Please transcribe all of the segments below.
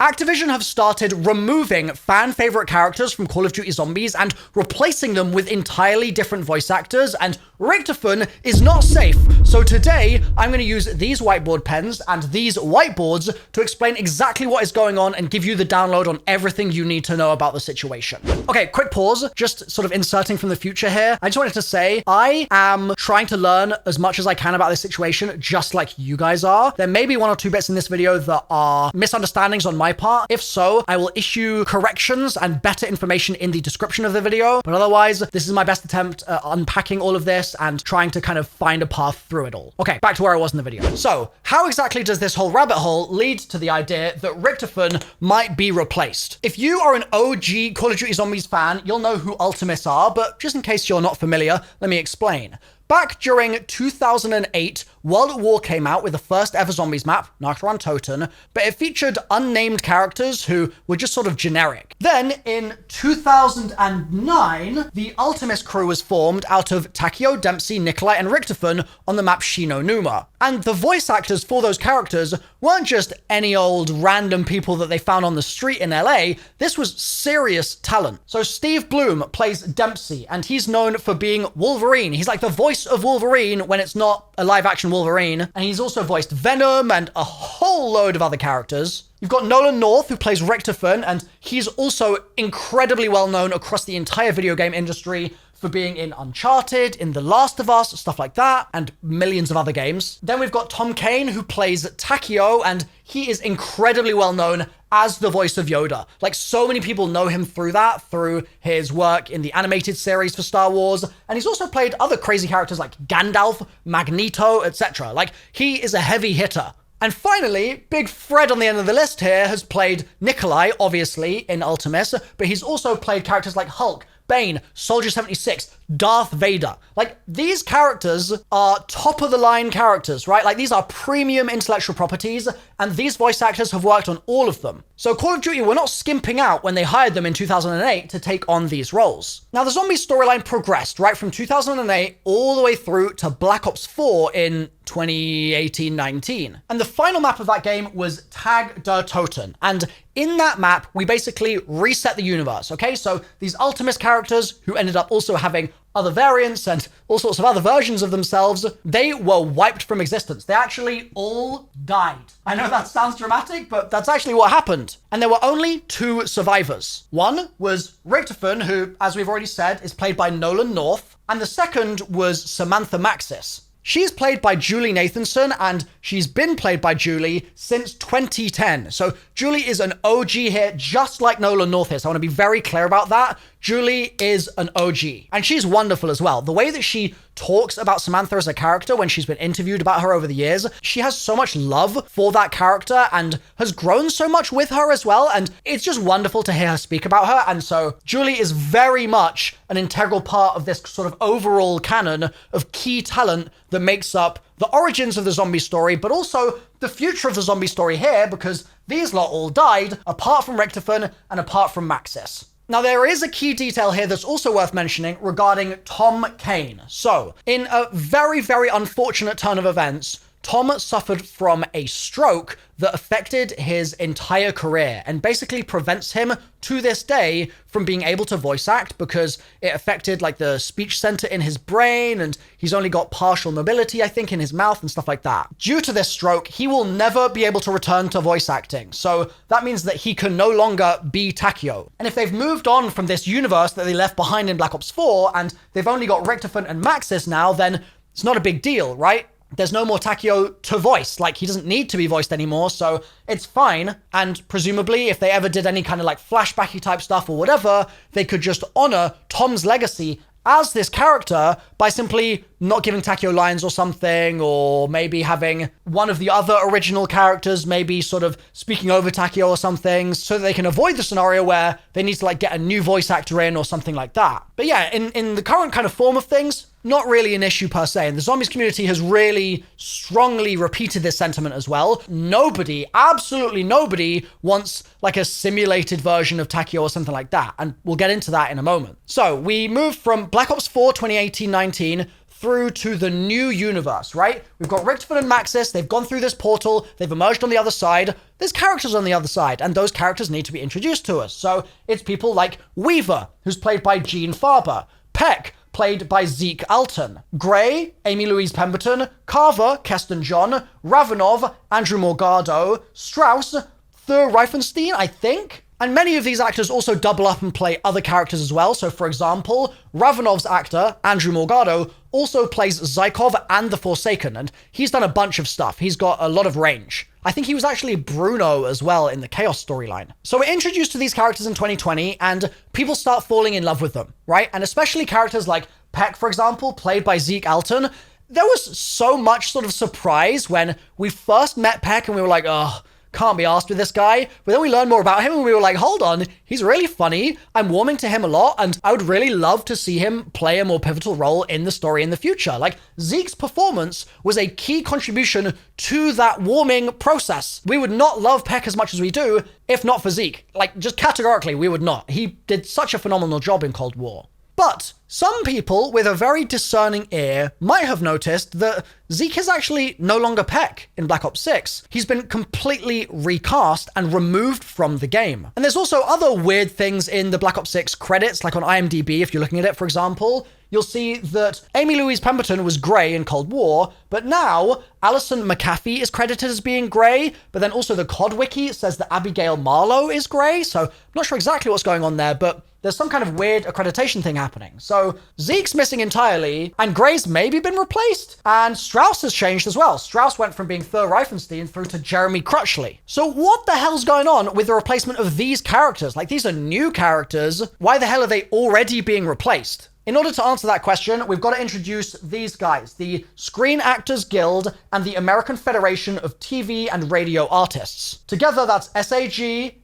Activision have started removing fan-favorite characters from Call of Duty Zombies and replacing them with entirely different voice actors, and Richtofen is not safe. So today, I'm going to use these whiteboard pens and these whiteboards to explain exactly what is going on and give you the download on everything you need to know about the situation. Okay, quick pause, just sort of inserting from the future here. I just wanted to say, I am trying to learn as much as I can about this situation, just like you guys are. There may be one or two bits in this video that are misunderstandings on my part. If so, I will issue corrections and better information in the description of the video. But otherwise, this is my best attempt at unpacking all of this and trying to kind of find a path through it all. Okay, back to where I was in the video. So, how exactly does this whole rabbit hole lead to the idea that Richtofen might be replaced? If you are an OG Call of Duty Zombies fan, you'll know who Ultimus are, but just in case you're not familiar, let me explain. Back during 2008, World at War came out with the first ever Zombies map, Nachtrandtoten, but it featured unnamed characters who were just sort of generic. Then, in 2009, the Ultimus crew was formed out of Takio, Dempsey, Nikolai, and Richtofen on the map Shinonuma. And the voice actors for those characters weren't just any old random people that they found on the street in LA, this was serious talent. So Steve Bloom plays Dempsey, and he's known for being Wolverine. He's like the voice of Wolverine when it's not a live-action Wolverine, and he's also voiced Venom and a whole load of other characters. You've got Nolan North, who plays Richtofen, and he's also incredibly well known across the entire video game industry for being in Uncharted, in The Last of Us, stuff like that, and millions of other games. Then we've got Tom Kane, who plays Takio, and he is incredibly well known as the voice of Yoda. Like, so many people know him through his work in the animated series for Star Wars, and he's also played other crazy characters like Gandalf, Magneto, etc. Like, he is a heavy hitter. And finally, Big Fred on the end of the list here has played Nikolai, obviously, in Ultimus, but he's also played characters like Hulk, Bane, Soldier 76, Darth Vader. Like, these characters are top-of-the-line characters, right? Like, these are premium intellectual properties, and these voice actors have worked on all of them. So Call of Duty were not skimping out when they hired them in 2008 to take on these roles. Now, the zombie storyline progressed right from 2008 all the way through to Black Ops 4 in 2018-19. And the final map of that game was Tag der Toten. And in that map, we basically reset the universe, okay? So these Ultimus characters, who ended up also having other variants and all sorts of other versions of themselves, they were wiped from existence. They actually all died. I know that sounds dramatic, but that's actually what happened. And there were only two survivors. One was Richtofen, who, as we've already said, is played by Nolan North, and the second was Samantha Maxis. She's played by Julie Nathanson, and she's been played by Julie since 2010. So Julie is an OG here, just like Nolan North is. I want to be very clear about that. Julie is an OG, and she's wonderful as well. The way that she talks about Samantha as a character when she's been interviewed about her over the years, she has so much love for that character and has grown so much with her as well, and it's just wonderful to hear her speak about her. And so Julie is very much an integral part of this sort of overall canon of key talent that makes up the origins of the zombie story, but also the future of the zombie story here, because these lot all died, apart from Richtofen and apart from Maxis. Now, there is a key detail here that's also worth mentioning regarding Tom Kane. So, in a very, very unfortunate turn of events, Tom suffered from a stroke that affected his entire career and basically prevents him to this day from being able to voice act because it affected like the speech center in his brain, and he's only got partial mobility, I think, in his mouth and stuff like that. Due to this stroke, he will never be able to return to voice acting. So that means that he can no longer be Takio. And if they've moved on from this universe that they left behind in Black Ops 4 and they've only got Richtofen and Maxis now, then it's not a big deal, right? There's no more Takio to voice. Like, he doesn't need to be voiced anymore, so it's fine. And presumably, if they ever did any kind of like flashbacky type stuff or whatever, they could just honor Tom's legacy as this character by simply not giving Takio lines or something, or maybe having one of the other original characters maybe sort of speaking over Takio or something, so that they can avoid the scenario where they need to like get a new voice actor in or something like that. But yeah, in the current kind of form of things, not really an issue per se. And the zombies community has really strongly repeated this sentiment as well. Nobody, absolutely nobody, wants like a simulated version of Takio or something like that. And we'll get into that in a moment. So we move from Black Ops 4 2018-19 through to the new universe, right? We've got Richtofen and Maxis. They've gone through this portal. They've emerged on the other side. There's characters on the other side, and those characters need to be introduced to us. So it's people like Weaver, who's played by Jean Farber. Peck, played by Zeke Alton. Gray, Amy Louise Pemberton. Carver, Keston John. Ravenov, Andrew Morgado. Strauss, Thur Reifenstein, I think. And many of these actors also double up and play other characters as well. So for example, Ravenov's actor, Andrew Morgado, also plays Zykov and the Forsaken, and he's done a bunch of stuff. He's got a lot of range. I think he was actually Bruno as well in the Chaos storyline. So we're introduced to these characters in 2020, and people start falling in love with them, right? And especially characters like Peck, for example, played by Zeke Alton. There was so much sort of surprise when we first met Peck and we were like, oh, can't be arsed with this guy. But then we learned more about him and we were like, hold on, he's really funny. I'm warming to him a lot, and I would really love to see him play a more pivotal role in the story in the future. Like, Zeke's performance was a key contribution to that warming process. We would not love Peck as much as we do if not for Zeke. Like, just categorically, we would not. He did such a phenomenal job in Cold War. But some people with a very discerning ear might have noticed that Zeke is actually no longer Peck in Black Ops 6. He's been completely recast and removed from the game. And there's also other weird things in the Black Ops 6 credits, like on IMDb, if you're looking at it, for example. You'll see that Amy Louise Pemberton was Grey in Cold War, but now Alison McAfee is credited as being Grey, but then also the COD wiki says that Abigail Marlowe is Grey, so I'm not sure exactly what's going on there, but there's some kind of weird accreditation thing happening. So Zeke's missing entirely, and Grey's maybe been replaced, and Strauss has changed as well. Strauss went from being Thur Reifenstein through to Jeremy Crutchley. So what the hell's going on with the replacement of these characters? Like, these are new characters. Why the hell are they already being replaced? In order to answer that question, we've got to introduce these guys, the Screen Actors Guild and the American Federation of TV and Radio Artists. Together, that's SAG-AFTRA,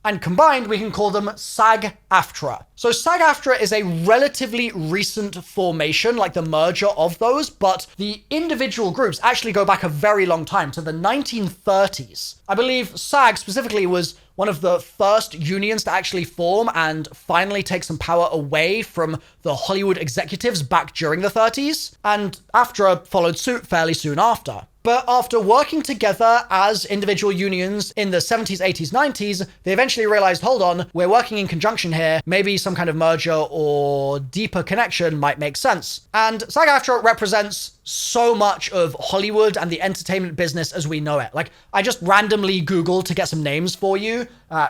and combined, we can call them SAG-AFTRA. So SAG-AFTRA is a relatively recent formation, like the merger of those, but the individual groups actually go back a very long time, to the 1930s. I believe SAG specifically was one of the first unions to actually form and finally take some power away from the Hollywood executives back during the 30s, and AFTRA followed suit fairly soon after. But after working together as individual unions in the 70s, 80s, 90s, they eventually realized, hold on, we're working in conjunction here. Maybe some kind of merger or deeper connection might make sense. And SAG-AFTRA represents so much of Hollywood and the entertainment business as we know it. Like, I just randomly Googled to get some names for you.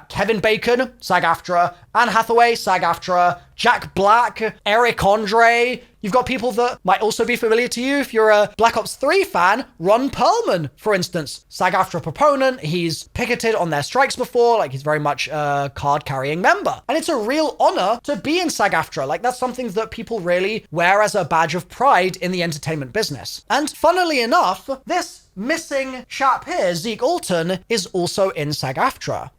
Kevin Bacon, SAG-AFTRA. Anne Hathaway, SAG-AFTRA. Jack Black, Eric Andre. You've got people that might also be familiar to you if you're a Black Ops 3 fan. Ron Perlman, for instance, SAG-AFTRA proponent. He's picketed on their strikes before. Like, he's very much a card-carrying member. And it's a real honor to be in SAG-AFTRA. Like, that's something that people really wear as a badge of pride in the entertainment business. And funnily enough, this missing chap here, Zeke Alton, is also in SAG-AFTRA.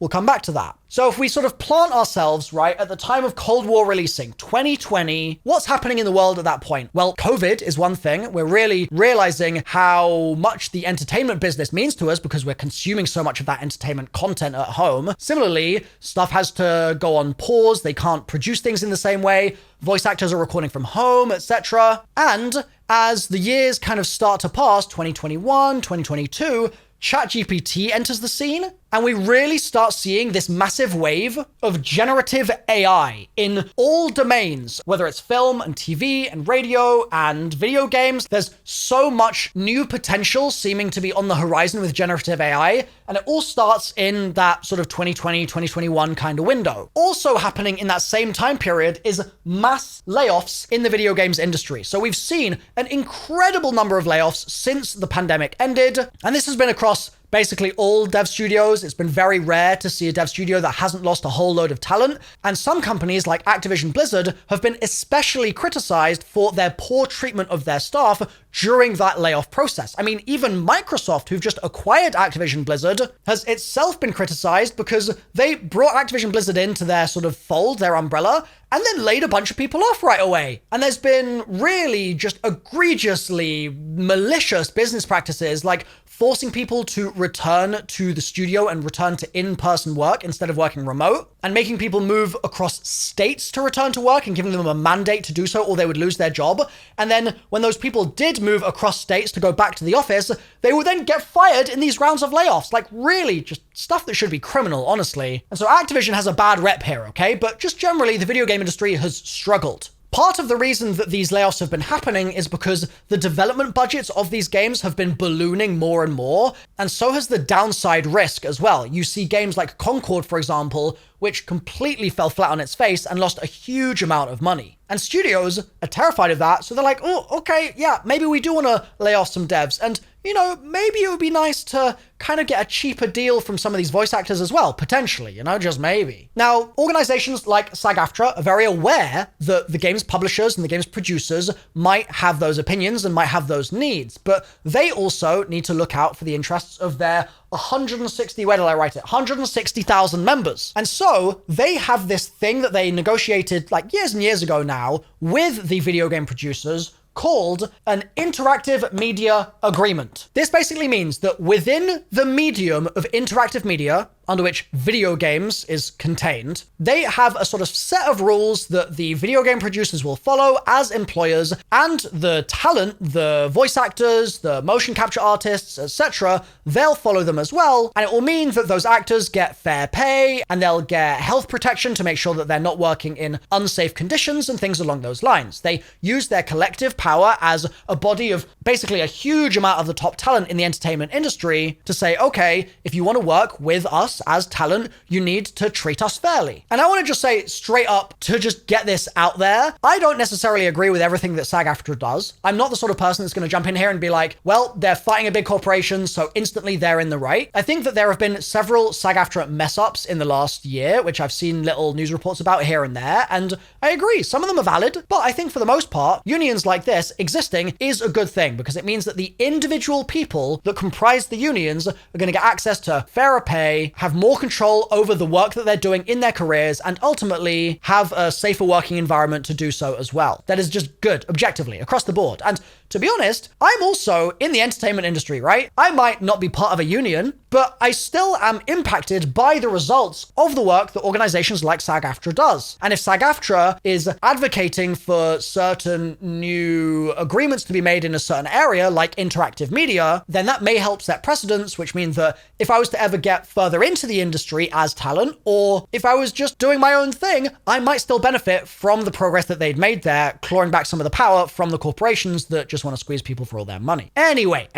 We'll come back to that. So if we sort of plant ourselves, right, at the time of Cold War releasing, 2020, what's happening in the world at that point? Well, COVID is one thing. We're really realizing how much the entertainment business means to us because we're consuming so much of that entertainment content at home. Similarly, stuff has to go on pause. They can't produce things in the same way. Voice actors are recording from home, etc. And as the years kind of start to pass, 2021, 2022, ChatGPT enters the scene, and we really start seeing this massive wave of generative AI in all domains, whether it's film and TV and radio and video games. There's so much new potential seeming to be on the horizon with generative AI, and it all starts in that sort of 2020, 2021 kind of window. Also happening in that same time period is mass layoffs in the video games industry. So we've seen an incredible number of layoffs since the pandemic ended, and this has been across basically all dev studios. It's been very rare to see a dev studio that hasn't lost a whole load of talent. And some companies like Activision Blizzard have been especially criticized for their poor treatment of their staff during that layoff process. I mean, even Microsoft, who've just acquired Activision Blizzard, has itself been criticized because they brought Activision Blizzard into their sort of fold, their umbrella, and then laid a bunch of people off right away. And there's been really just egregiously malicious business practices, like forcing people to return to the studio and return to in-person work instead of working remote, and making people move across states to return to work and giving them a mandate to do so or they would lose their job. And then when those people did move across states to go back to the office, they would then get fired in these rounds of layoffs. Like, really just stuff that should be criminal, honestly. And so Activision has a bad rep here, okay? But just generally, the video game industry has struggled. Part of the reason that these layoffs have been happening is because the development budgets of these games have been ballooning more and more, and so has the downside risk as well. You see games like Concord, for example, which completely fell flat on its face and lost a huge amount of money. And studios are terrified of that, so they're like, oh, okay, yeah, maybe we do want to lay off some devs, and maybe it would be nice to kind of get a cheaper deal from some of these voice actors as well, potentially, just maybe. Now, organizations like SAG-AFTRA are very aware that the game's publishers and the game's producers might have those opinions and might have those needs, but they also need to look out for the interests of their 160,000 members. And so they have this thing that they negotiated like years and years ago now with the video game producers called an interactive media agreement. This basically means that within the medium of interactive media, under which video games is contained, they have a sort of set of rules that the video game producers will follow as employers, and the talent, the voice actors, the motion capture artists, etc., they'll follow them as well, and it will mean that those actors get fair pay, and they'll get health protection to make sure that they're not working in unsafe conditions and things along those lines. They use their collective power as a body of basically a huge amount of the top talent in the entertainment industry to say, okay, if you want to work with us as talent, you need to treat us fairly. And I want to just say straight up, to just get this out there, I don't necessarily agree with everything that SAG-AFTRA does. I'm not the sort of person that's going to jump in here and be like, well, they're fighting a big corporation, so instantly they're in the right. I think that there have been several SAG-AFTRA mess-ups in the last year, which I've seen little news reports about here and there, and I agree, some of them are valid, but I think for the most part, unions like this existing is a good thing, because it means that the individual people that comprise the unions are going to get access to fairer pay, have more control over the work that they're doing in their careers, and ultimately have a safer working environment to do so as well. That is just good, objectively, across the board. And to be honest, I'm also in the entertainment industry, right? I might not be part of a union, but I still am impacted by the results of the work that organizations like SAG-AFTRA does. And if SAG-AFTRA is advocating for certain new agreements to be made in a certain area, like interactive media, then that may help set precedents, which means that if I was to ever get further into the industry as talent, or if I was just doing my own thing, I might still benefit from the progress that they'd made there, clawing back some of the power from the corporations that just want to squeeze people for all their money. Anyway.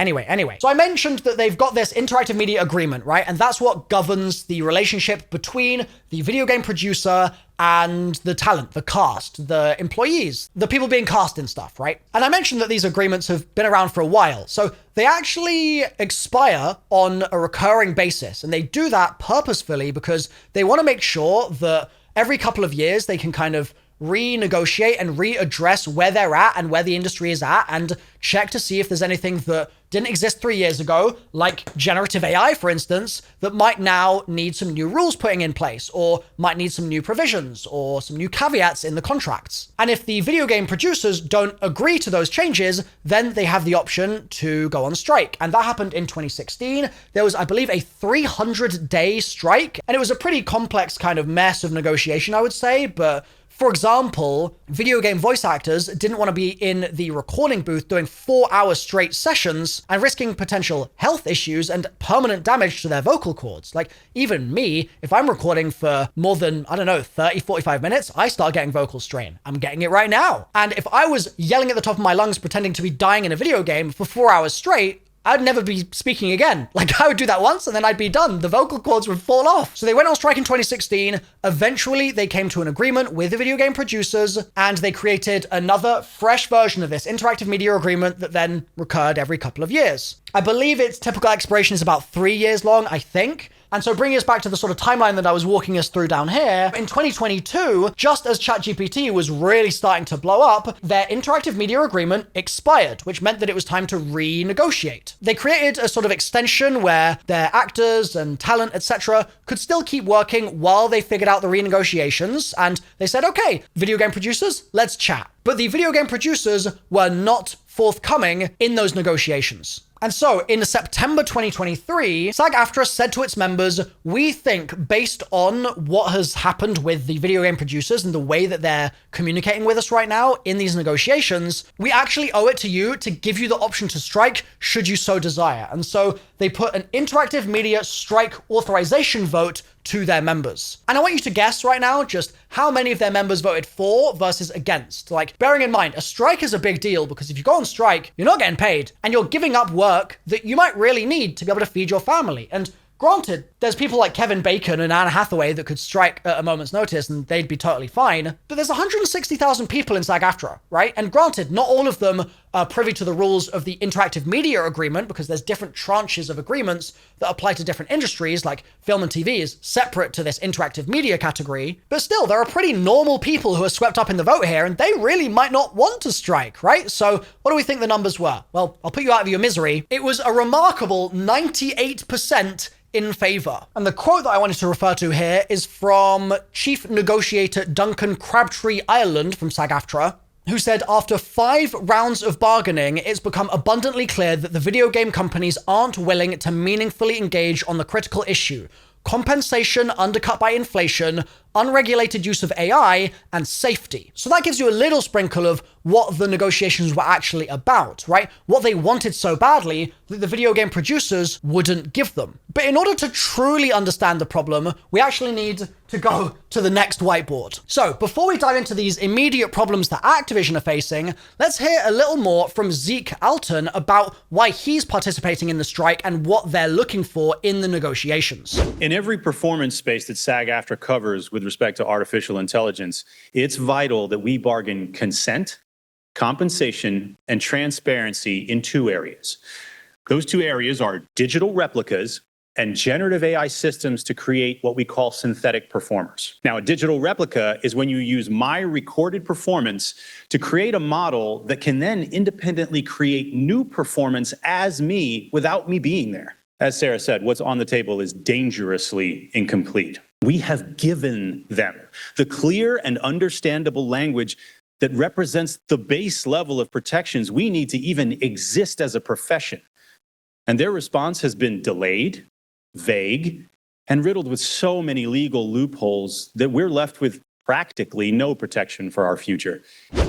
So I mentioned that they've got this interactive media agreement, right? And that's what governs the relationship between the video game producer and the talent, the cast, the employees, the people being cast in stuff, right? And I mentioned that these agreements have been around for a while. So they actually expire on a recurring basis. And they do that purposefully because they want to make sure that every couple of years they can kind of renegotiate and readdress where they're at and where the industry is at, and check to see if there's anything that didn't exist 3 years ago, like generative AI, for instance, that might now need some new rules putting in place, or might need some new provisions, or some new caveats in the contracts. And if the video game producers don't agree to those changes, then they have the option to go on strike. And that happened in 2016. There was, I believe, a 300-day strike, and it was a pretty complex kind of mess of negotiation, I would say, but for example, video game voice actors didn't want to be in the recording booth doing 4-hour straight sessions and risking potential health issues and permanent damage to their vocal cords. Like, even me, if I'm recording for more than, 30, 45 minutes, I start getting vocal strain. I'm getting it right now. And if I was yelling at the top of my lungs pretending to be dying in a video game for 4 hours straight, I'd never be speaking again. Like, I would do that once and then I'd be done. The vocal cords would fall off. So they went on strike in 2016. Eventually, they came to an agreement with the video game producers, and they created another fresh version of this interactive media agreement that then recurred every couple of years. I believe its typical expiration is about 3 years long, I think. And so bringing us back to the sort of timeline that I was walking us through down here, in 2022, just as ChatGPT was really starting to blow up, their interactive media agreement expired, which meant that it was time to renegotiate. They created a sort of extension where their actors and talent, etc., could still keep working while they figured out the renegotiations, and they said, okay, video game producers, let's chat. But the video game producers were not forthcoming in those negotiations. And so in September 2023, SAG-AFTRA said to its members, we think based on what has happened with the video game producers and the way that they're communicating with us right now in these negotiations, we actually owe it to you to give you the option to strike should you so desire. And so they put an interactive media strike authorization vote to their members. And I want you to guess right now just how many of their members voted for versus against. Like, bearing in mind, a strike is a big deal because if you go on strike, you're not getting paid and you're giving up work that you might really need to be able to feed your family. And granted, there's people like Kevin Bacon and Anne Hathaway that could strike at a moment's notice and they'd be totally fine. But there's 160,000 people in SAG-AFTRA, right? And granted, not all of them are privy to the rules of the interactive media agreement because there's different tranches of agreements that apply to different industries, like film and TV is separate to this interactive media category. But still, there are pretty normal people who are swept up in the vote here and they really might not want to strike, right? So what do we think the numbers were? Well, I'll put you out of your misery. It was a remarkable 98% in favor. And the quote that I wanted to refer to here is from Chief Negotiator Duncan Crabtree Ireland from SAG-AFTRA, who said, after 5 rounds of bargaining, it's become abundantly clear that the video game companies aren't willing to meaningfully engage on the critical issue: compensation undercut by inflation, unregulated use of AI, and safety. So that gives you a little sprinkle of what the negotiations were actually about, right? What they wanted so badly that the video game producers wouldn't give them. But in order to truly understand the problem, we actually need to go to the next whiteboard. So before we dive into these immediate problems that Activision are facing, let's hear a little more from Zeke Alton about why he's participating in the strike and what they're looking for in the negotiations. In every performance space that SAG-AFTRA covers with respect to artificial intelligence, it's vital that we bargain consent, compensation, and transparency in 2 areas. Those 2 areas are digital replicas and generative AI systems to create what we call synthetic performers. Now, a digital replica is when you use my recorded performance to create a model that can then independently create new performance as me without me being there. As Sarah said, what's on the table is dangerously incomplete. We have given them the clear and understandable language that represents the base level of protections we need to even exist as a profession. And their response has been delayed, vague, and riddled with so many legal loopholes that we're left with practically no protection for our future.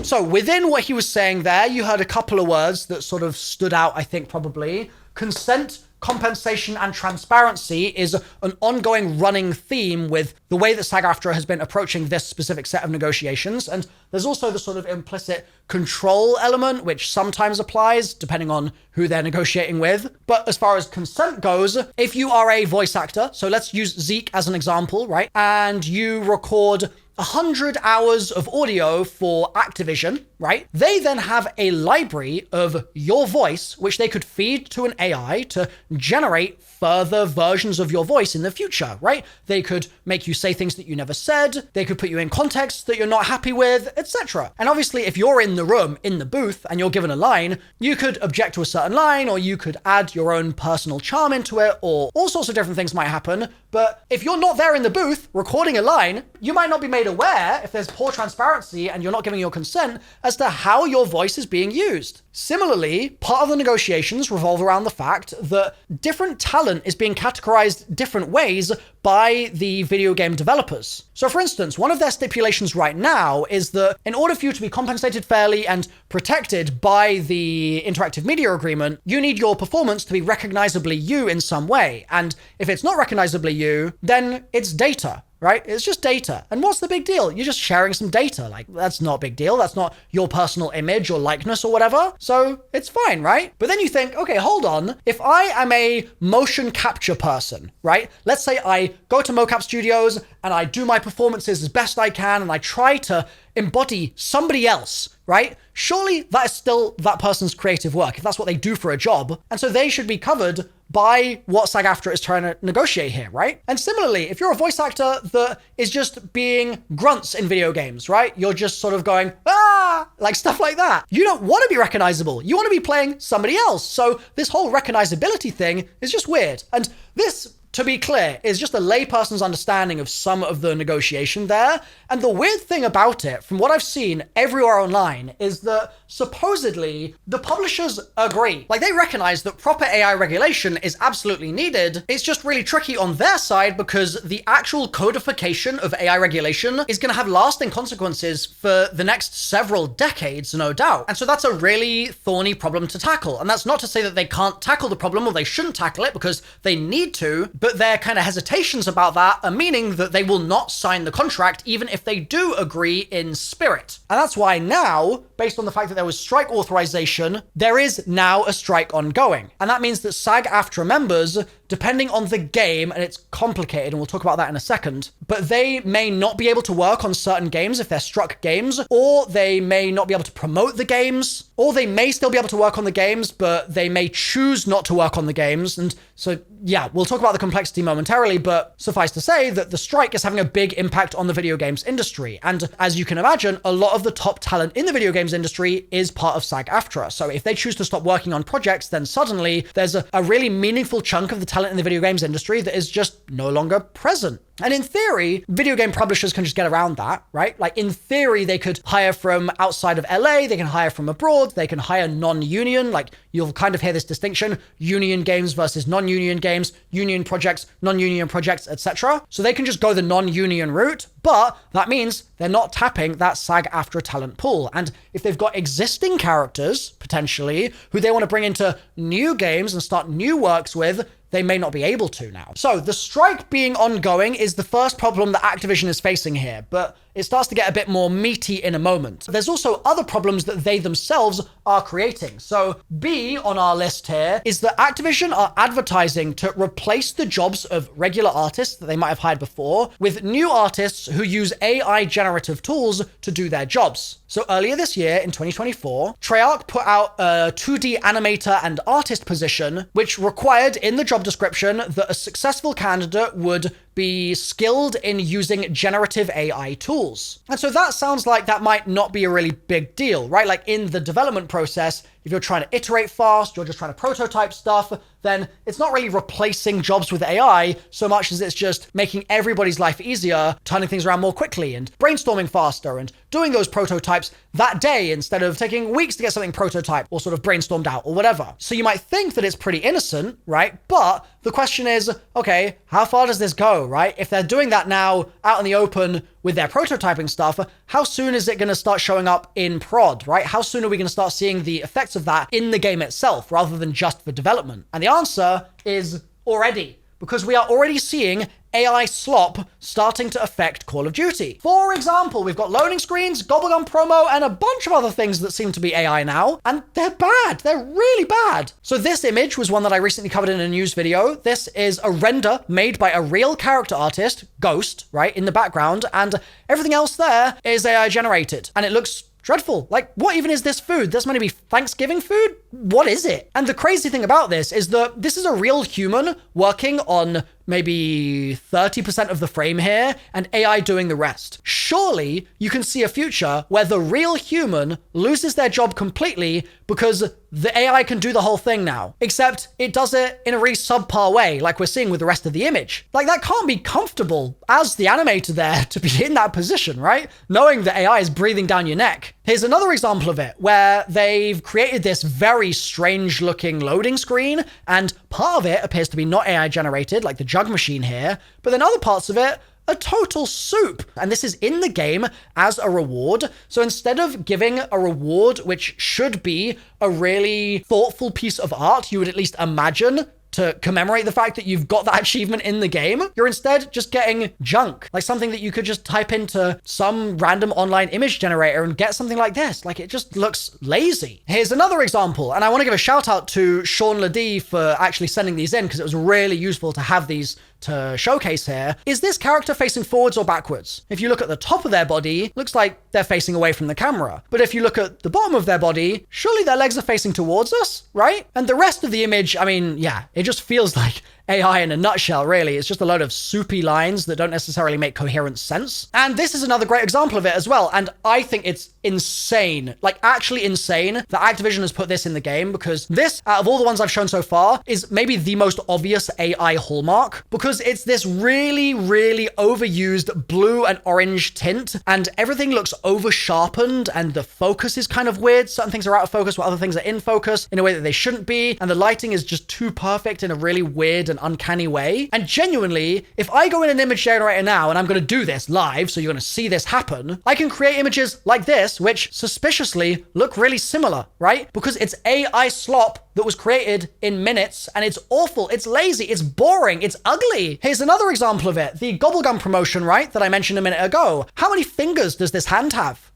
So within what he was saying there, you heard a couple of words that sort of stood out, I think, probably. Consent, compensation, and transparency is an ongoing running theme with the way that SAG-AFTRA has been approaching this specific set of negotiations. And there's also the sort of implicit control element, which sometimes applies depending on who they're negotiating with. But as far as consent goes, if you are a voice actor, so let's use Zeke as an example, right? And you record 100 hours of audio for Activision, right? They then have a library of your voice, which they could feed to an AI to generate further versions of your voice in the future, right? They could make you say things that you never said. They could put you in context that you're not happy with, etc. And obviously, if you're in the room, in the booth, and you're given a line, you could object to a certain line, or you could add your own personal charm into it, or all sorts of different things might happen. But if you're not there in the booth recording a line, you might not be made aware, if there's poor transparency and you're not giving your consent, as to how your voice is being used. Similarly, part of the negotiations revolve around the fact that different talent is being categorized different ways by the video game developers. So for instance, one of their stipulations right now is that in order for you to be compensated fairly and protected by the interactive media agreement, you need your performance to be recognizably you in some way. And if it's not recognizably you, then it's data. Right? It's just data. And what's the big deal? You're just sharing some data. Like, that's not a big deal. That's not your personal image or likeness or whatever. So it's fine, right? But then you think, okay, hold on. If I am a motion capture person, right? Let's say I go to mocap studios and I do my performances as best I can and I try to embody somebody else, right? Surely that is still that person's creative work, if that's what they do for a job. And so they should be covered by what SAG-AFTRA is trying to negotiate here, right? And similarly, if you're a voice actor that is just being grunts in video games, right? You're just sort of going, ah, like stuff like that. You don't want to be recognizable. You want to be playing somebody else. So this whole recognizability thing is just weird. And this, to be clear, is just a layperson's understanding of some of the negotiation there. And the weird thing about it, from what I've seen everywhere online, is that supposedly the publishers agree. Like, they recognize that proper AI regulation is absolutely needed. It's just really tricky on their side because the actual codification of AI regulation is going to have lasting consequences for the next several decades, no doubt. And so that's a really thorny problem to tackle. And that's not to say that they can't tackle the problem or they shouldn't tackle it, because they need to, but their kind of hesitations about that are meaning that they will not sign the contract even if they do agree in spirit. And that's why now, based on the fact that there was strike authorization, there is now a strike ongoing. And that means that SAG-AFTRA members, depending on the game, and it's complicated, and we'll talk about that in a second, but they may not be able to work on certain games if they're struck games, or they may not be able to promote the games, or they may still be able to work on the games, but they may choose not to work on the games. And so, yeah, we'll talk about the complexity momentarily, but suffice to say that the strike is having a big impact on the video games industry. And as you can imagine, a lot of the top talent in the video games industry is part of SAG-AFTRA. So if they choose to stop working on projects, then suddenly there's a really meaningful chunk of the talent in the video games industry that is just no longer present. And in theory, video game publishers can just get around that, right? Like, in theory, they could hire from outside of LA, they can hire from abroad, they can hire non-union, like you'll kind of hear this distinction, union games versus non-union games, union projects, non-union projects, etc. So they can just go the non-union route, but that means they're not tapping that SAG-AFTRA talent pool. And if they've got existing characters, potentially, who they want to bring into new games and start new works with, they may not be able to now. So the strike being ongoing is the first problem that Activision is facing here, but it starts to get a bit more meaty in a moment. There's also other problems that they themselves are creating. So B on our list here is that Activision are advertising to replace the jobs of regular artists that they might have hired before with new artists who use AI generative tools to do their jobs. So earlier this year, in 2024, Treyarch put out a 2D animator and artist position, which required in the job description that a successful candidate would be skilled in using generative AI tools. And so that sounds like that might not be a really big deal, right? Like, in the development process, if you're trying to iterate fast, you're just trying to prototype stuff, then it's not really replacing jobs with AI so much as it's just making everybody's life easier, turning things around more quickly and brainstorming faster and doing those prototypes that day instead of taking weeks to get something prototyped or sort of brainstormed out or whatever. So you might think that it's pretty innocent, right? But the question is, okay, how far does this go, right? If they're doing that now out in the open with their prototyping stuff, how soon is it going to start showing up in prod, right? How soon are we going to start seeing the effects of that in the game itself rather than just for development? And the answer is already, because we are already seeing AI slop starting to affect Call of Duty. For example, we've got loading screens, Gobblegum promo, and a bunch of other things that seem to be AI now, and they're bad. They're really bad. So this image was one that I recently covered in a news video. This is a render made by a real character artist, Ghost, right, in the background, and everything else there is AI generated, and it looks dreadful. Like, what even is this food? This might be Thanksgiving food? What is it? And the crazy thing about this is that this is a real human working on maybe 30% of the frame here and AI doing the rest. Surely you can see a future where the real human loses their job completely because the AI can do the whole thing now, except it does it in a really subpar way, like we're seeing with the rest of the image. Like, that can't be comfortable as the animator there to be in that position, right? Knowing that AI is breathing down your neck. Here's another example of it where they've created this very strange looking loading screen, and part of it appears to be not AI generated, like the jug machine here, but then other parts of it a total soup. And this is in the game as a reward. So instead of giving a reward, which should be a really thoughtful piece of art, you would at least imagine to commemorate the fact that you've got that achievement in the game, you're instead just getting junk, like something that you could just type into some random online image generator and get something like this. Like, it just looks lazy. Here's another example, and I want to give a shout out to Sean Ladie for actually sending these in, because it was really useful to have these to showcase here is this character facing forwards or backwards? If you look at the top of their body, looks like they're facing away from the camera. But if you look at the bottom of their body, surely their legs are facing towards us, right? And the rest of the image, I mean, yeah, it just feels like AI in a nutshell, really. It's just a load of soupy lines that don't necessarily make coherent sense. And this is another great example of it as well. And I think it's insane, like actually insane that Activision has put this in the game, because this, out of all the ones I've shown so far, is maybe the most obvious AI hallmark, because it's this really, really overused blue and orange tint, and everything looks over sharpened, and the focus is kind of weird. Certain things are out of focus while other things are in focus in a way that they shouldn't be. And the lighting is just too perfect in a really weird and uncanny way. And genuinely, if I go in an image generator now, and I'm going to do this live, so you're going to see this happen, I can create images like this, which suspiciously look really similar, right? Because it's AI slop that was created in minutes, and it's awful, it's lazy, it's boring, it's ugly. Here's another example of it. The Gobblegum promotion, right, that I mentioned a minute ago. How many fingers does this hand have?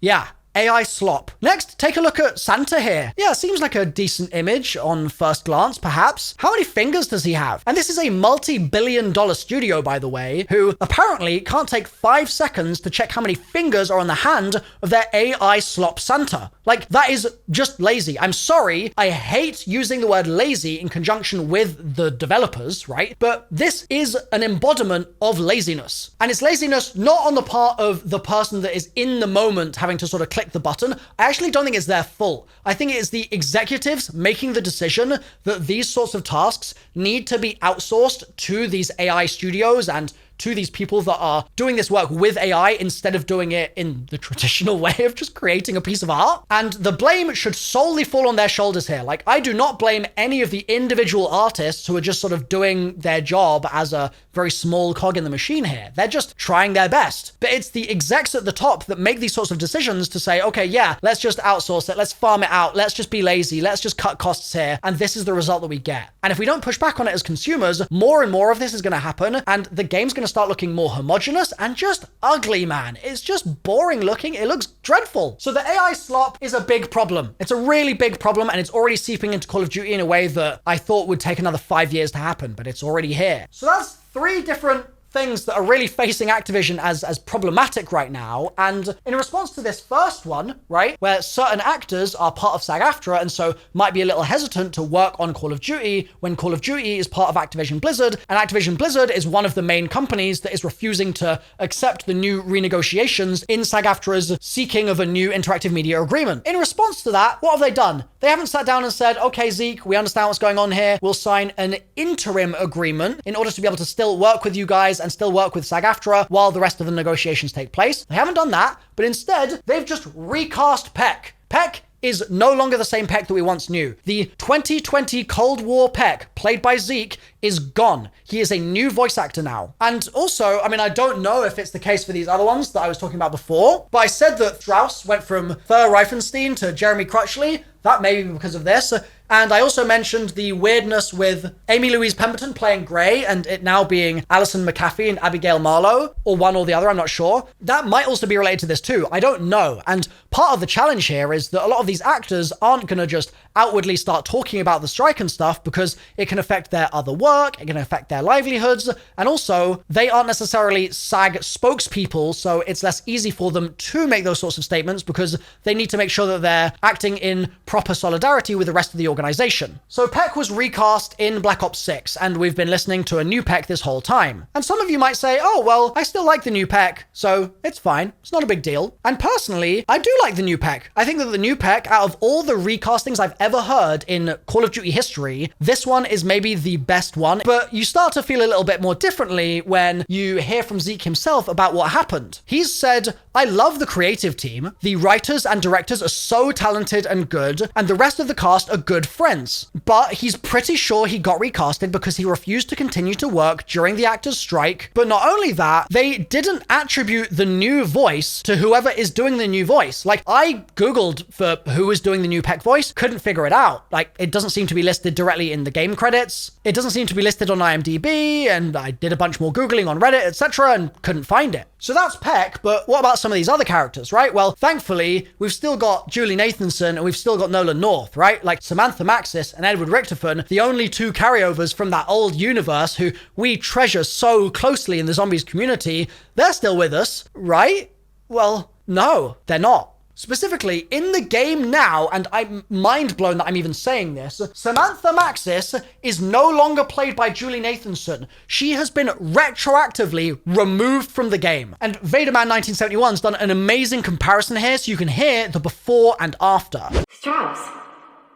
Yeah. AI slop. Next, take a look at Santa here. Yeah, seems like a decent image on first glance, perhaps. How many fingers does he have? And this is a multi-billion-dollar studio, by the way, who apparently can't take 5 seconds to check how many fingers are on the hand of their AI slop Santa. Like, that is just lazy. I'm sorry. I hate using the word lazy in conjunction with the developers, right? But this is an embodiment of laziness. And it's laziness not on the part of the person that is in the moment having to sort of click the button. I actually don't think it's their fault. I think it is the executives making the decision that these sorts of tasks need to be outsourced to these AI studios and to these people that are doing this work with AI instead of doing it in the traditional way of just creating a piece of art. And the blame should solely fall on their shoulders here. Like, I do not blame any of the individual artists who are just sort of doing their job as a very small cog in the machine here. They're just trying their best. But it's the execs at the top that make these sorts of decisions to say, okay, yeah, let's just outsource it. Let's farm it out. Let's just be lazy. Let's just cut costs here. And this is the result that we get. And if we don't push back on it as consumers, more and more of this is going to happen. And the game's going to start looking more homogenous and just ugly, man. It's just boring looking. It looks dreadful. So the AI slop is a big problem. It's a really big problem, and it's already seeping into Call of Duty in a way that I thought would take another 5 years to happen, but it's already here. So that's 3 different things that are really facing Activision as problematic right now. And in response to this first one, right, where certain actors are part of SAG-AFTRA and so might be a little hesitant to work on Call of Duty when Call of Duty is part of Activision Blizzard, and Activision Blizzard is one of the main companies that is refusing to accept the new renegotiations in SAG-AFTRA's seeking of a new interactive media agreement. In response to that, what have they done? They haven't sat down and said, okay, Zeke, we understand what's going on here. We'll sign an interim agreement in order to be able to still work with you guys and still work with SAG-AFTRA while the rest of the negotiations take place. They haven't done that, but instead, they've just recast Peck. Peck is no longer the same Peck that we once knew. The 2020 Cold War Peck, played by Zeke, is gone. He is a new voice actor now. And also, I mean, I don't know if it's the case for these other ones that I was talking about before, but I said that Strauss went from Thur Reifenstein to Jeremy Crutchley. That may be because of this. And I also mentioned the weirdness with Amy Louise Pemberton playing Grey and it now being Alison McAfee and Abigail Marlowe, or one or the other, I'm not sure. That might also be related to this too. I don't know. And part of the challenge here is that a lot of these actors aren't going to just outwardly start talking about the strike and stuff because it can affect their other work, it can affect their livelihoods, and also they aren't necessarily SAG spokespeople, so it's less easy for them to make those sorts of statements because they need to make sure that they're acting in proper solidarity with the rest of the organization. So Peck was recast in Black Ops 6, and we've been listening to a new Peck this whole time. And some of you might say, oh, well, I still like the new Peck, so it's fine. It's not a big deal. And personally, I do like the new Peck. I think that the new Peck, out of all the recastings I've ever heard in Call of Duty history, this one is maybe the best one. But you start to feel a little bit more differently when you hear from Zeke himself about what happened. He's said, I love the creative team. The writers and directors are so talented and good, and the rest of the cast are good friends. But he's pretty sure he got recasted because he refused to continue to work during the actors' strike. But not only that, they didn't attribute the new voice to whoever is doing the new voice. Like, I Googled for who is doing the new Peck voice, couldn't figure it out. Like, it doesn't seem to be listed directly in the game credits. It doesn't seem to be listed on IMDb, and I did a bunch more Googling on Reddit, etc., and couldn't find it. So that's Peck, but what about some some of these other characters, right? Well, thankfully, we've still got Julie Nathanson and we've still got Nolan North, right? Like Samantha Maxis and Edward Richtofen, the only two carryovers from that old universe who we treasure so closely in the zombies community, they're still with us, right? Well, no, they're not. Specifically, in the game now, and I'm mind blown that I'm even saying this, Samantha Maxis is no longer played by Julie Nathanson. She has been retroactively removed from the game. And Vaderman1971's done an amazing comparison here, so you can hear the before and after. Strauss?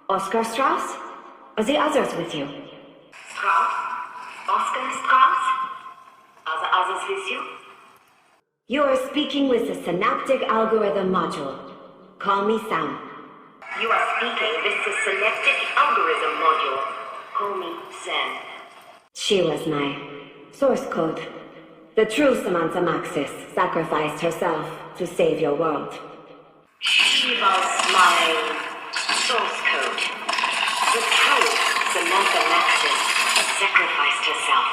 Oscar Strauss? Are the others with you? Strauss? Oscar Strauss? Are the others with you? You are speaking with the Synaptic Algorithm Module. Call me Sam. You are speaking with the Synaptic Algorithm Module. Call me Sam. She was my source code. The true Samantha Maxis sacrificed herself to save your world. She was my source code. The true Samantha Maxis sacrificed herself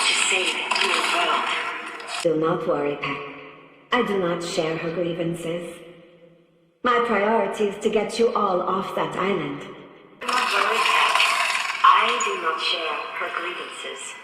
to save your world. Do not worry, Peck. I do not share her grievances. My priority is to get you all off that island. Do not worry, Peck. I do not share her grievances.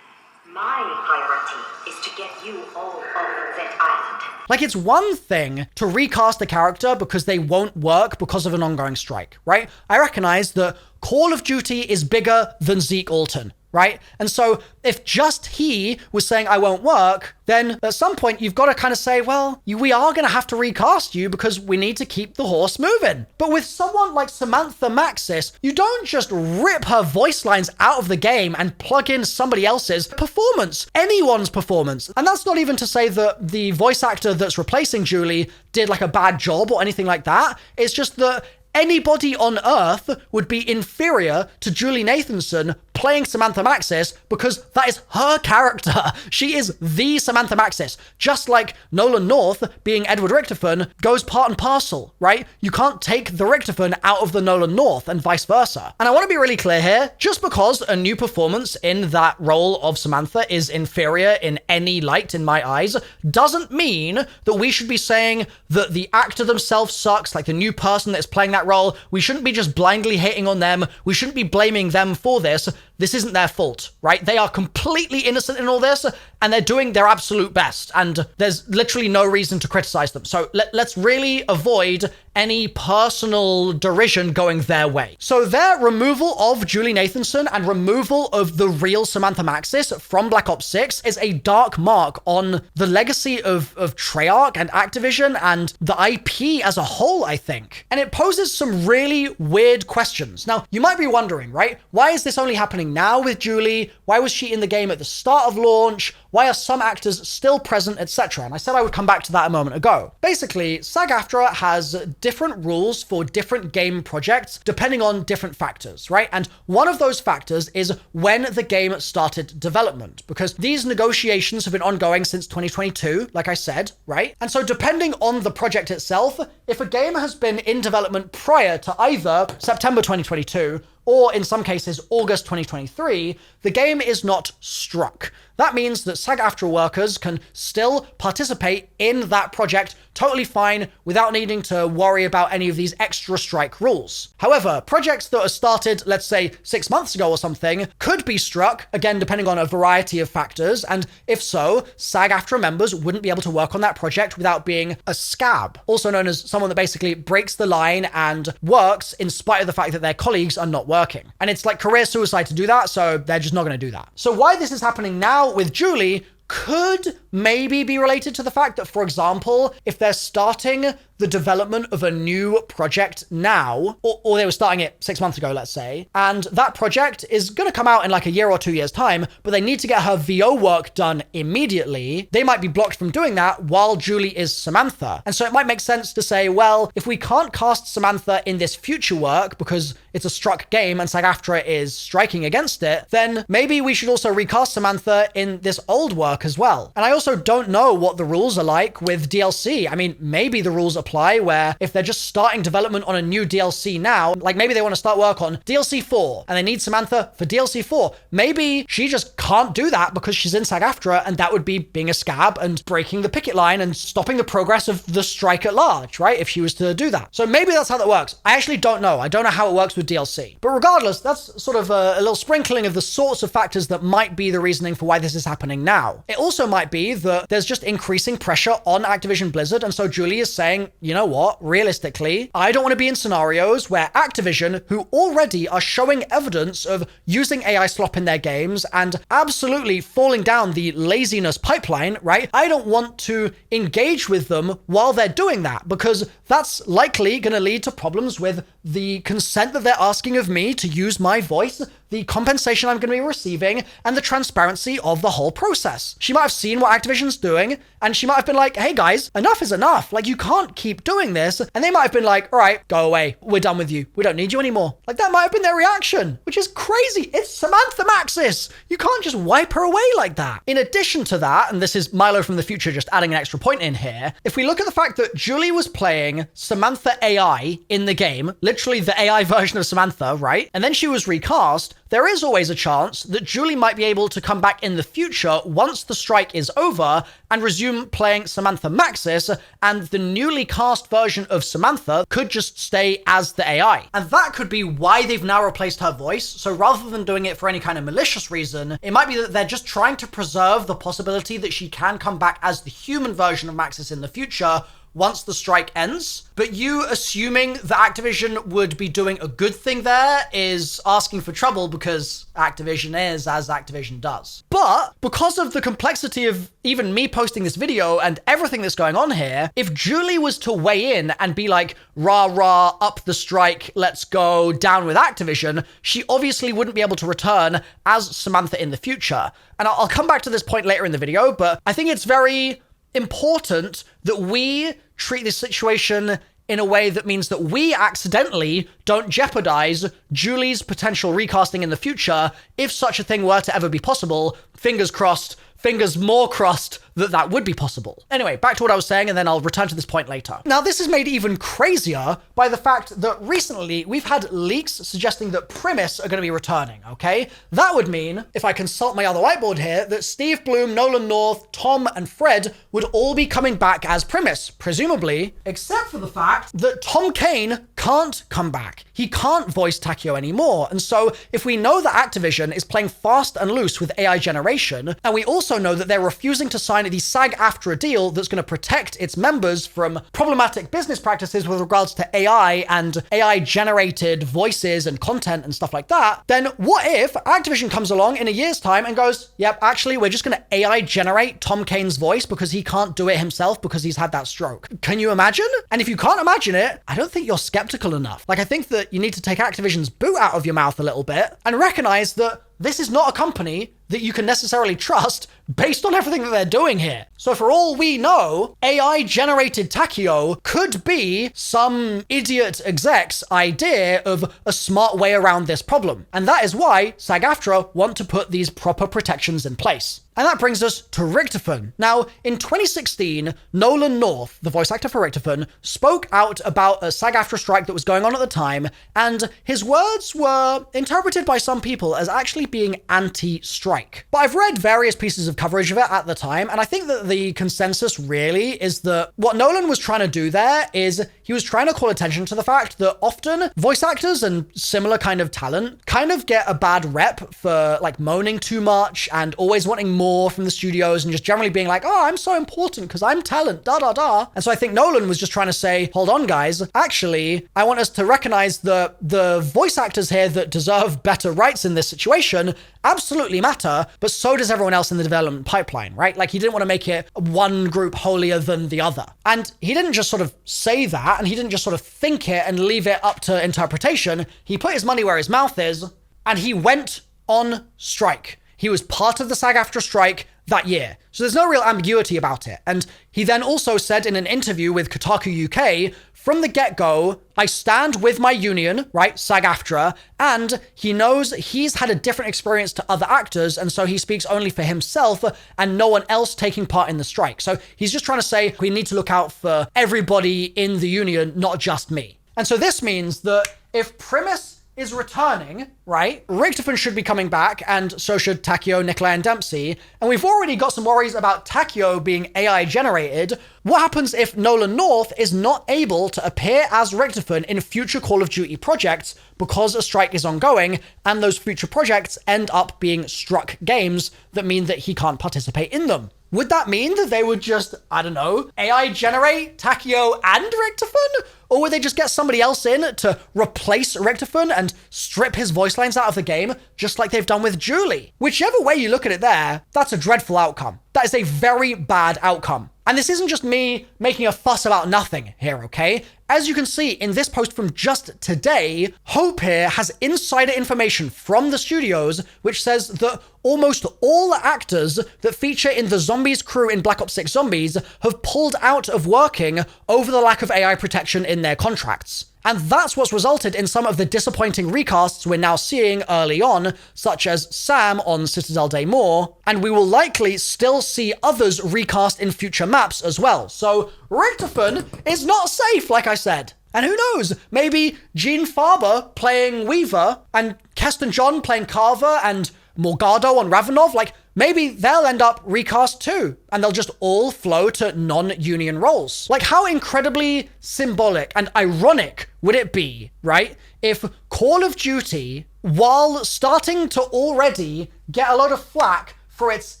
My priority is to get you all off that island. Like, it's one thing to recast a character because they won't work because of an ongoing strike, right? I recognize that Call of Duty is bigger than Zeke Alton, right? And so if just he was saying, I won't work, then at some point you've got to kind of say, well, we are going to have to recast you because we need to keep the horse moving. But with someone like Samantha Maxis, you don't just rip her voice lines out of the game and plug in somebody else's performance, anyone's performance. And that's not even to say that the voice actor that's replacing Julie did like a bad job or anything like that. It's just that anybody on Earth would be inferior to Julie Nathanson playing Samantha Maxis because that is her character. She is the Samantha Maxis. Just like Nolan North being Edward Richtofen goes part and parcel, right? You can't take the Richtofen out of the Nolan North and vice versa. And I want to be really clear here, just because a new performance in that role of Samantha is inferior in any light in my eyes, doesn't mean that we should be saying that the actor themselves sucks, like the new person that's playing that role. We shouldn't be just blindly hating on them. We shouldn't be blaming them for this. This isn't their fault, right? They are completely innocent in all this, and they're doing their absolute best, and there's literally no reason to criticize them. So let's really avoid any personal derision going their way. So their removal of Julie Nathanson and removal of the real Samantha Maxis from Black Ops 6 is a dark mark on the legacy of Treyarch and Activision and the IP as a whole, I think. And it poses some really weird questions. Now, you might be wondering, right? Why is this only happening now with Julie? Why was she in the game at the start of launch? Why are some actors still present, etc.? And I said I would come back to that a moment ago. Basically, SAG-AFTRA has different rules for different game projects depending on different factors, right? And one of those factors is when the game started development, because these negotiations have been ongoing since 2022, like I said, right? And so depending on the project itself, if a game has been in development prior to either September 2022 or in some cases August 2023, the game is not struck. That means that SAG-AFTRA workers can still participate in that project totally fine without needing to worry about any of these extra strike rules. However, projects that are started, let's say 6 months ago or something, could be struck, again, depending on a variety of factors, and if so, SAG-AFTRA members wouldn't be able to work on that project without being a scab, also known as someone that basically breaks the line and works in spite of the fact that their colleagues are not working. And it's like career suicide to do that, so they're just not going to do that. So why this is happening now with Julie could maybe be related to the fact that, for example, if they're starting the development of a new project now, or they were starting it 6 months ago, let's say, and that project is going to come out in like a year or 2 years' time, but they need to get her VO work done immediately, they might be blocked from doing that while Julie is Samantha. And so it might make sense to say, well, if we can't cast Samantha in this future work because it's a struck game and SAG-AFTRA is striking against it, then maybe we should also recast Samantha in this old work as well. And I also don't know what the rules are like with DLC. I mean, maybe the rules apply apply where if they're just starting development on a new DLC now, like maybe they want to start work on DLC 4 and they need Samantha for DLC 4. Maybe she just can't do that because she's in SAG-AFTRA, and that would be being a scab and breaking the picket line and stopping the progress of the strike at large, right? If she was to do that. So maybe that's how that works. I actually don't know. I don't know how it works with DLC. But regardless, that's sort of a little sprinkling of the sorts of factors that might be the reasoning for why this is happening now. It also might be that there's just increasing pressure on Activision Blizzard, and so Julie is saying, you know what, realistically, I don't want to be in scenarios where Activision, who already are showing evidence of using AI slop in their games and absolutely falling down the laziness pipeline, right? I don't want to engage with them while they're doing that, because that's likely going to lead to problems with the consent that they're asking of me to use my voice, the compensation I'm going to be receiving, and the transparency of the whole process. She might have seen what Activision's doing, and she might have been like, hey guys, enough is enough. Like, you can't keep doing this. And they might have been like, all right, go away. We're done with you. We don't need you anymore. Like, that might have been their reaction, which is crazy. It's Samantha Maxis. You can't just wipe her away like that. In addition to that, and this is Milo from the future just adding an extra point in here, if we look at the fact that Julie was playing Samantha AI in the game, literally the AI version of Samantha, right? And then she was recast, there is always a chance that Julie might be able to come back in the future once the strike is over and resume playing Samantha Maxis, and the newly cast version of Samantha could just stay as the AI. And that could be why they've now replaced her voice. So rather than doing it for any kind of malicious reason, it might be that they're just trying to preserve the possibility that she can come back as the human version of Maxis in the future once the strike ends. But you assuming that Activision would be doing a good thing there is asking for trouble, because Activision is as Activision does. But because of the complexity of even me posting this video and everything that's going on here, if Julie was to weigh in and be like, rah, rah, up the strike, let's go, down with Activision, she obviously wouldn't be able to return as Samantha in the future. And I'll come back to this point later in the video, but I think it's very important that we treat this situation in a way that means that we accidentally don't jeopardize Julie's potential recasting in the future if such a thing were to ever be possible. Fingers crossed, fingers more crossed that would be possible. Anyway, back to what I was saying, and then I'll return to this point later. Now, this is made even crazier by the fact that recently we've had leaks suggesting that Primus are going to be returning, okay? That would mean, if I consult my other whiteboard here, that Steve Bloom, Nolan North, Tom, and Fred would all be coming back as Primus, presumably, except for the fact that Tom Kane can't come back. He can't voice Takeo anymore. And so if we know that Activision is playing fast and loose with AI generation, and we also know that they're refusing to sign the SAG-AFTRA deal that's going to protect its members from problematic business practices with regards to AI and AI-generated voices and content and stuff like that, then what if Activision comes along in a year's time and goes, yep, actually, we're just going to AI generate Tom Kane's voice because he can't do it himself because he's had that stroke? Can you imagine? And if you can't imagine it, I don't think you're skeptical enough. Like, I think that you need to take Activision's boot out of your mouth a little bit and recognize that this is not a company that you can necessarily trust based on everything that they're doing here. So for all we know, AI-generated Takeo could be some idiot exec's idea of a smart way around this problem. And that is why SAG-AFTRA want to put these proper protections in place. And that brings us to Richtofen. Now, in 2016, Nolan North, the voice actor for Richtofen, spoke out about a SAG-AFTRA strike that was going on at the time, and his words were interpreted by some people as actually being anti-strike. But I've read various pieces of coverage of it at the time, and I think that the consensus really is that what Nolan was trying to do there is he was trying to call attention to the fact that often voice actors and similar kind of talent kind of get a bad rep for like moaning too much and always wanting more from the studios and just generally being like, oh, I'm so important because I'm talent, da da da. And so I think Nolan was just trying to say, hold on guys, actually, I want us to recognize the voice actors here that deserve better rights in this situation absolutely matter, but so does everyone else in the development pipeline, right? Like, he didn't want to make it one group holier than the other. And he didn't just sort of say that, and he didn't just sort of think it and leave it up to interpretation. He put his money where his mouth is, and he went on strike. He was part of the SAG-AFTRA strike that year. So there's no real ambiguity about it. And he then also said in an interview with Kotaku UK, from the get-go, I stand with my union, right, SAG-AFTRA, and he knows he's had a different experience to other actors, and so he speaks only for himself and no one else taking part in the strike. So he's just trying to say, we need to look out for everybody in the union, not just me. And so this means that if Primus is returning, right, Richtofen should be coming back, and so should Takeo, Nikolai, and Dempsey. And we've already got some worries about Takeo being AI generated. What happens if Nolan North is not able to appear as Richtofen in future Call of Duty projects because a strike is ongoing, and those future projects end up being struck games that mean that he can't participate in them? Would that mean that they would just, I don't know, AI generate Takeo and Richtofen? Or would they just get somebody else in to replace Richtofen and strip his voice lines out of the game, just like they've done with Julie? Whichever way you look at it there, that's a dreadful outcome. That is a very bad outcome. And this isn't just me making a fuss about nothing here, okay? As you can see in this post from just today, Hope here has insider information from the studios which says that almost all actors that feature in the Zombies crew in Black Ops 6 Zombies have pulled out of working over the lack of AI protection in their contracts. And that's what's resulted in some of the disappointing recasts we're now seeing early on, such as Sam on Citadel Daymore, and we will likely still see others recast in future maps as well. So Richtofen is not safe, like I said. And who knows, maybe Gene Farber playing Weaver, and Keston John playing Carver, and Morgado on Ravenov, like, maybe they'll end up recast too, and they'll just all flow to non-union roles. Like, how incredibly symbolic and ironic would it be, right, if Call of Duty, while starting to already get a lot of flack for its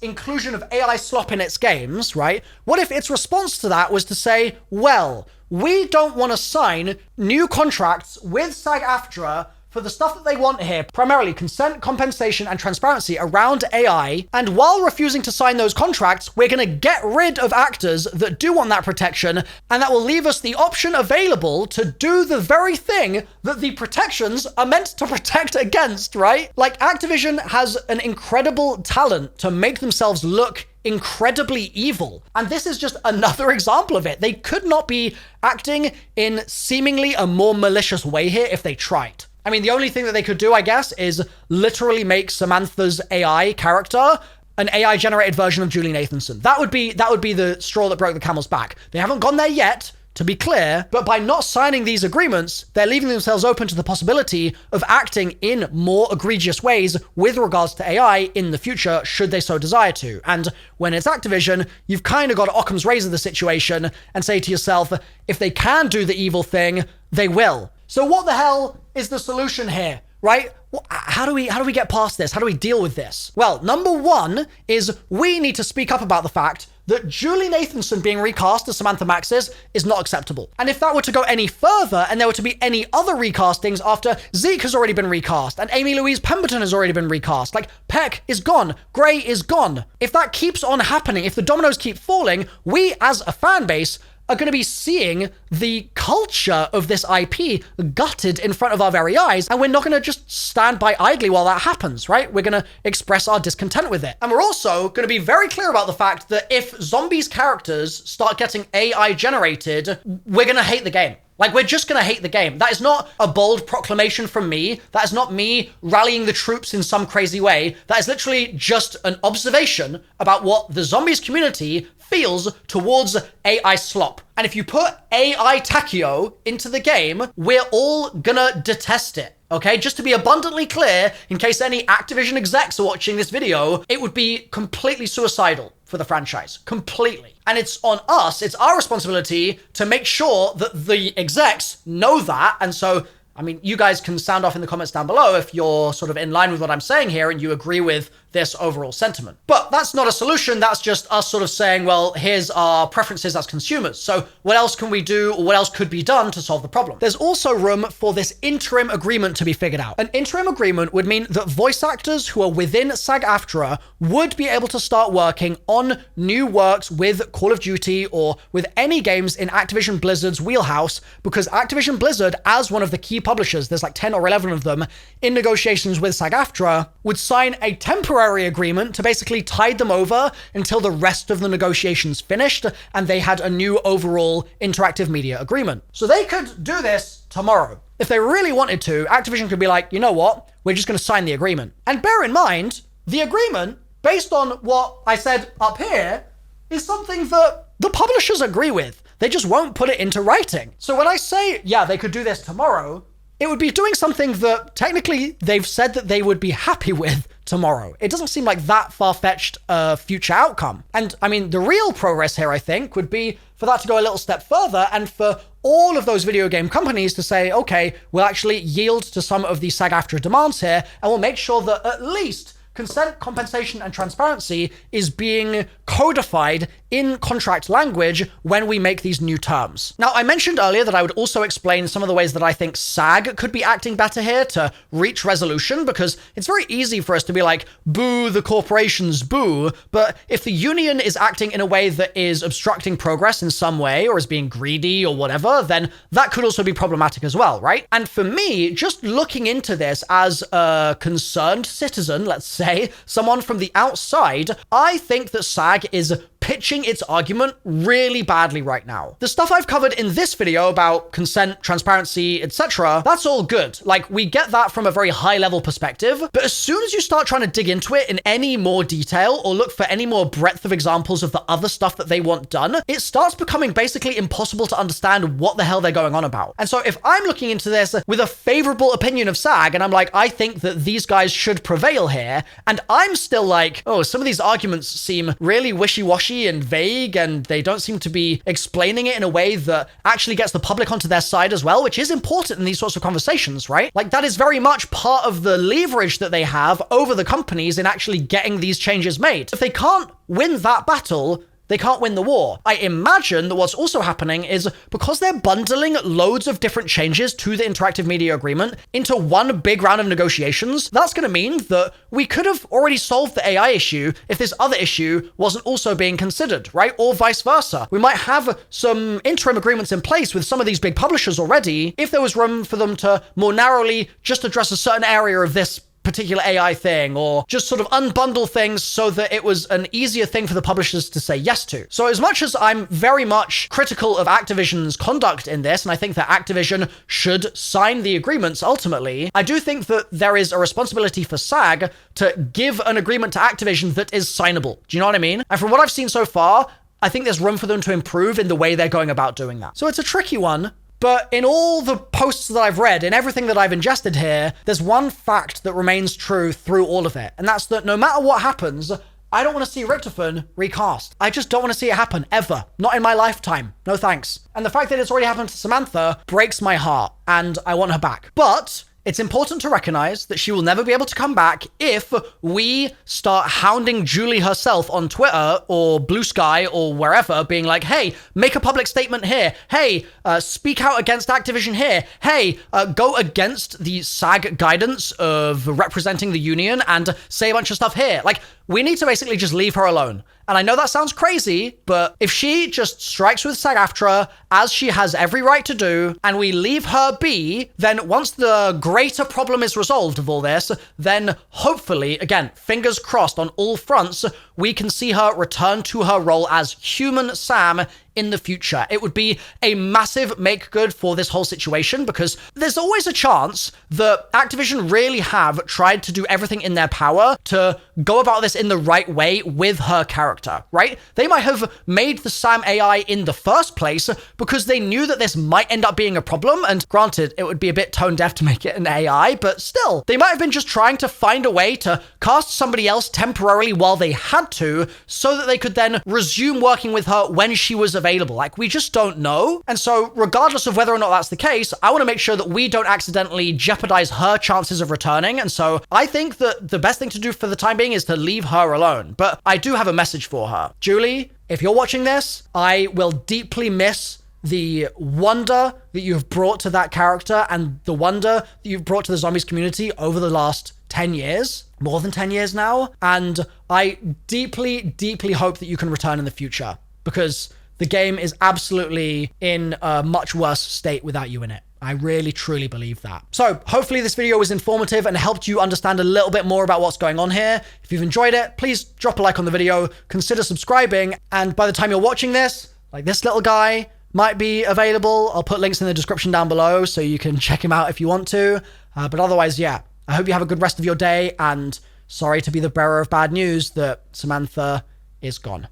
inclusion of AI slop in its games, right, what if its response to that was to say, well, we don't want to sign new contracts with SAG-AFTRA for the stuff that they want here, primarily consent, compensation, and transparency around AI. And while refusing to sign those contracts, we're going to get rid of actors that do want that protection, and that will leave us the option available to do the very thing that the protections are meant to protect against, right? Like, Activision has an incredible talent to make themselves look incredibly evil. And this is just another example of it. They could not be acting in seemingly a more malicious way here if they tried. I mean, the only thing that they could do, I guess, is literally make Samantha's AI character an AI-generated version of Julie Nathanson. That would be the straw that broke the camel's back. They haven't gone there yet, to be clear, but by not signing these agreements, they're leaving themselves open to the possibility of acting in more egregious ways with regards to AI in the future, should they so desire to. And when it's Activision, you've kind of got Occam's razor the situation and say to yourself, if they can do the evil thing, they will. So what the hell is the solution here, right? How do we get past this? How do we deal with this? Well, number one is we need to speak up about the fact that Julie Nathanson being recast as Samantha Maxis is not acceptable. And if that were to go any further and there were to be any other recastings after Zeke has already been recast and Amy Louise Pemberton has already been recast, like Peck is gone, Gray is gone. If that keeps on happening, if the dominoes keep falling, we as a fan base are going to be seeing the culture of this IP gutted in front of our very eyes, and we're not going to just stand by idly while that happens, right? We're going to express our discontent with it. And we're also going to be very clear about the fact that if Zombies characters start getting AI generated, we're going to hate the game. Like, we're just going to hate the game. That is not a bold proclamation from me. That is not me rallying the troops in some crazy way. That is literally just an observation about what the Zombies community feels towards AI slop. And if you put AI Takeo into the game, we're all gonna detest it. Okay, just to be abundantly clear, in case any Activision execs are watching this video, it would be completely suicidal for the franchise. Completely. And it's on us, it's our responsibility to make sure that the execs know that. And so, I mean, you guys can sound off in the comments down below if you're sort of in line with what I'm saying here and you agree with this overall sentiment. But that's not a solution. That's just us sort of saying, well, here's our preferences as consumers. So what else can we do, or what else could be done to solve the problem? There's also room for this interim agreement to be figured out. An interim agreement would mean that voice actors who are within SAG-AFTRA would be able to start working on new works with Call of Duty or with any games in Activision Blizzard's wheelhouse, because Activision Blizzard, as one of the key publishers, there's like 10 or 11 of them, in negotiations with SAG-AFTRA, would sign a temporary temporary agreement to basically tide them over until the rest of the negotiations finished and they had a new overall interactive media agreement. So they could do this tomorrow. If they really wanted to, Activision could be like, you know what? We're just going to sign the agreement. And bear in mind, the agreement, based on what I said up here, is something that the publishers agree with. They just won't put it into writing. So when I say, yeah, they could do this tomorrow, it would be doing something that technically they've said that they would be happy with tomorrow. It doesn't seem like that far-fetched future outcome. And I mean, the real progress here, I think, would be for that to go a little step further and for all of those video game companies to say, okay, we'll actually yield to some of the SAG-AFTRA demands here, and we'll make sure that at least consent, compensation, and transparency is being codified in contract language when we make these new terms. Now, I mentioned earlier that I would also explain some of the ways that I think SAG could be acting better here to reach resolution, because it's very easy for us to be like, boo the corporations, boo. But if the union is acting in a way that is obstructing progress in some way or is being greedy or whatever, then that could also be problematic as well, right? And for me, just looking into this as a concerned citizen, let's say, someone from the outside, I think that SAG is pitching its argument really badly right now. The stuff I've covered in this video about consent, transparency, etc., that's all good. Like, we get that from a very high level perspective, but as soon as you start trying to dig into it in any more detail or look for any more breadth of examples of the other stuff that they want done, it starts becoming basically impossible to understand what the hell they're going on about. And so if I'm looking into this with a favorable opinion of SAG, and I'm like, I think that these guys should prevail here, and I'm still like, oh, some of these arguments seem really wishy-washy and vague, and they don't seem to be explaining it in a way that actually gets the public onto their side as well, which is important in these sorts of conversations, right? Like, that is very much part of the leverage that they have over the companies in actually getting these changes made. If they can't win that battle, they can't win the war. I imagine that what's also happening is because they're bundling loads of different changes to the interactive media agreement into one big round of negotiations, that's going to mean that we could have already solved the AI issue if this other issue wasn't also being considered, right? Or vice versa. We might have some interim agreements in place with some of these big publishers already if there was room for them to more narrowly just address a certain area of this particular AI thing, or just sort of unbundle things so that it was an easier thing for the publishers to say yes to. So as much as I'm very much critical of Activision's conduct in this, and I think that Activision should sign the agreements ultimately, I do think that there is a responsibility for SAG to give an agreement to Activision that is signable. Do you know what I mean? And from what I've seen so far, I think there's room for them to improve in the way they're going about doing that. So it's a tricky one. But in all the posts that I've read, in everything that I've ingested here, there's one fact that remains true through all of it. And that's that no matter what happens, I don't want to see Richtofen recast. I just don't want to see it happen, ever. Not in my lifetime. No thanks. And the fact that it's already happened to Samantha breaks my heart, and I want her back. But it's important to recognize that she will never be able to come back if we start hounding Julie herself on Twitter or Blue Sky or wherever, being like, hey, make a public statement here. Hey, speak out against Activision here. Hey, go against the SAG guidance of representing the union and say a bunch of stuff here. Like, we need to basically just leave her alone. And I know that sounds crazy, but if she just strikes with SAG-AFTRA, as she has every right to do, and we leave her be, then once the greater problem is resolved of all this, then hopefully, again, fingers crossed on all fronts, we can see her return to her role as human Sam in the future. It would be a massive make good for this whole situation, because there's always a chance that Activision really have tried to do everything in their power to go about this in the right way with her character, right? They might have made the Sam AI in the first place because they knew that this might end up being a problem, and granted, it would be a bit tone deaf to make it an AI, but still, they might have been just trying to find a way to cast somebody else temporarily while they had to, so that they could then resume working with her when she was available. Like, we just don't know. And so regardless of whether or not that's the case, I want to make sure that we don't accidentally jeopardize her chances of returning. And so I think that the best thing to do for the time being is to leave her alone. But I do have a message for her. Julie, if you're watching this, I will deeply miss the wonder that you've brought to that character and the wonder that you've brought to the zombies community over the last 10 years, more than 10 years now. And I deeply, deeply hope that you can return in the future, because the game is absolutely in a much worse state without you in it. I really, truly believe that. So hopefully this video was informative and helped you understand a little bit more about what's going on here. If you've enjoyed it, please drop a like on the video, consider subscribing, and by the time you're watching this, like this little guy might be available. I'll put links in the description down below so you can check him out if you want to. But otherwise, yeah, I hope you have a good rest of your day, and sorry to be the bearer of bad news that Samantha is gone.